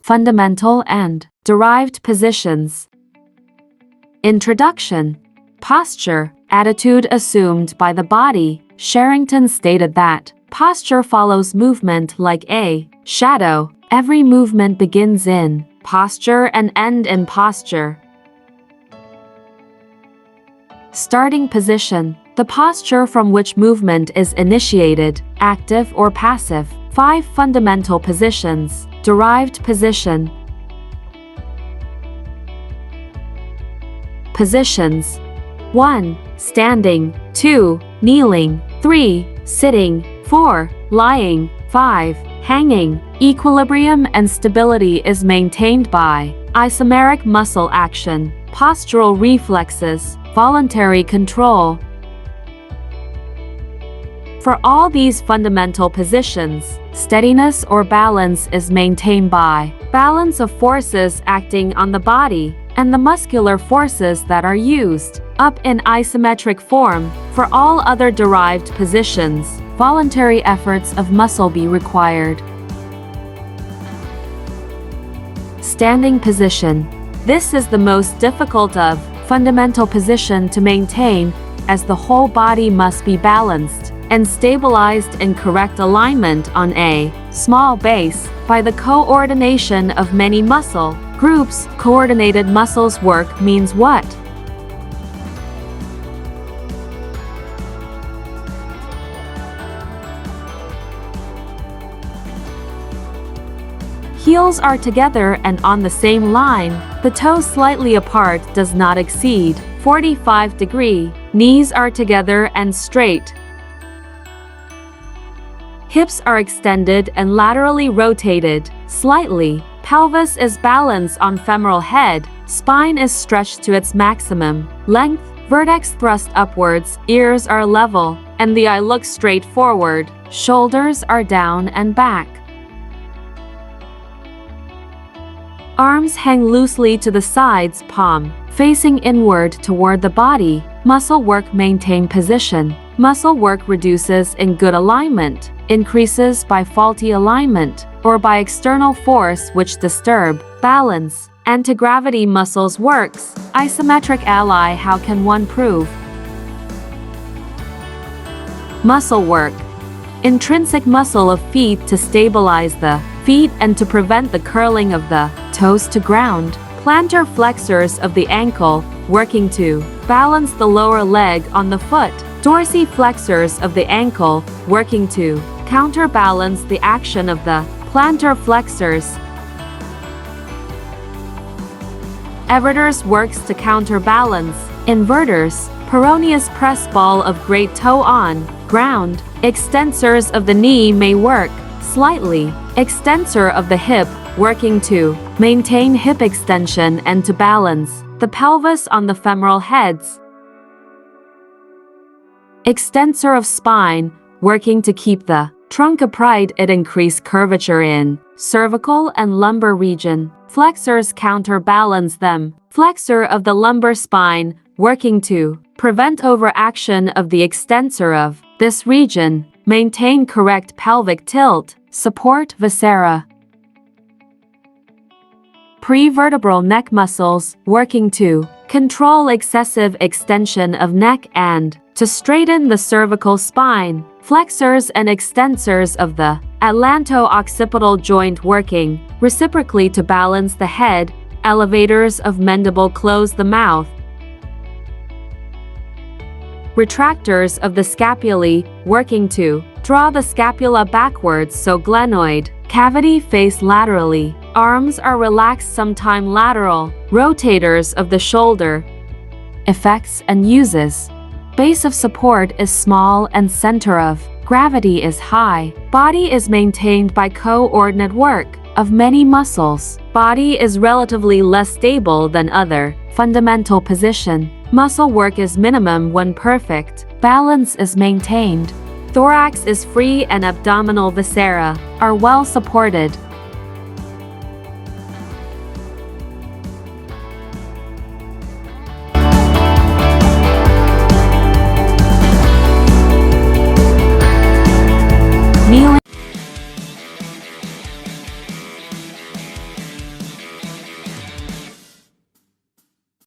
Fundamental and derived positions. Introduction. Posture, attitude assumed by the body. Sherrington stated that posture follows movement like a shadow. Every movement begins in posture and ends in posture. Starting position. The posture from which movement is initiated, active or passive. 5 fundamental positions. Derived position. Positions. 1. Standing. 2. Kneeling. 3. Sitting. 4. Lying. 5. Hanging. Equilibrium and stability is maintained by isomeric muscle action, postural reflexes, voluntary control. For all these fundamental positions, steadiness or balance is maintained by balance of forces acting on the body and the muscular forces that are used. Up in isometric form, for all other derived positions, voluntary efforts of muscle be required. Standing position. This is the most difficult of fundamental position to maintain, as the whole body must be balanced and stabilized in correct alignment on a small base by the coordination of many muscle groups. Coordinated muscles work means what? Heels are together and on the same line. The toes slightly apart does not exceed 45 degrees. Knees are together and straight. Hips are extended and laterally rotated slightly. Pelvis is balanced on femoral head. Spine is stretched to its maximum length. Vertex thrust upwards. Ears are level, and the eye looks straight forward. Shoulders are down and back. Arms hang loosely to the sides, palm facing inward toward the body. Muscle work maintain position. Muscle work reduces in good alignment, increases by faulty alignment, or by external force which disturb balance. Anti-gravity muscles works. Isometric ally. How can one prove? Muscle work. Intrinsic muscle of feet to stabilize the feet and to prevent the curling of the toes to ground. Plantar flexors of the ankle, working to balance the lower leg on the foot. Dorsiflexors of the ankle, working to counterbalance the action of the plantar flexors. Everters works to counterbalance. Inverters, peroneus press ball of great toe on ground. Extensors of the knee may work slightly. Extensor of the hip, working to maintain hip extension and to balance the pelvis on the femoral heads. Extensor of spine, working to keep the trunk upright and increase curvature in cervical and lumbar region. Flexors counterbalance them. Flexor of the lumbar spine, working to prevent overaction of the extensor of this region. Maintain correct pelvic tilt. Support viscera. Prevertebral neck muscles, working to control excessive extension of neck and to straighten the cervical spine. Flexors and extensors of the atlanto-occipital joint, working reciprocally to balance the head. Elevators of mandible close the mouth. Retractors of the scapulae, working to draw the scapula backwards so glenoid cavity face laterally. Arms are relaxed, sometime lateral. Rotators of the shoulder. Effects and uses. Base of support is small and center of gravity is high. Body is maintained by coordinate work of many muscles. Body is relatively less stable than other fundamental position. Muscle work is minimum when perfect. Balance is maintained. Thorax is free and abdominal viscera are well supported. Kneeling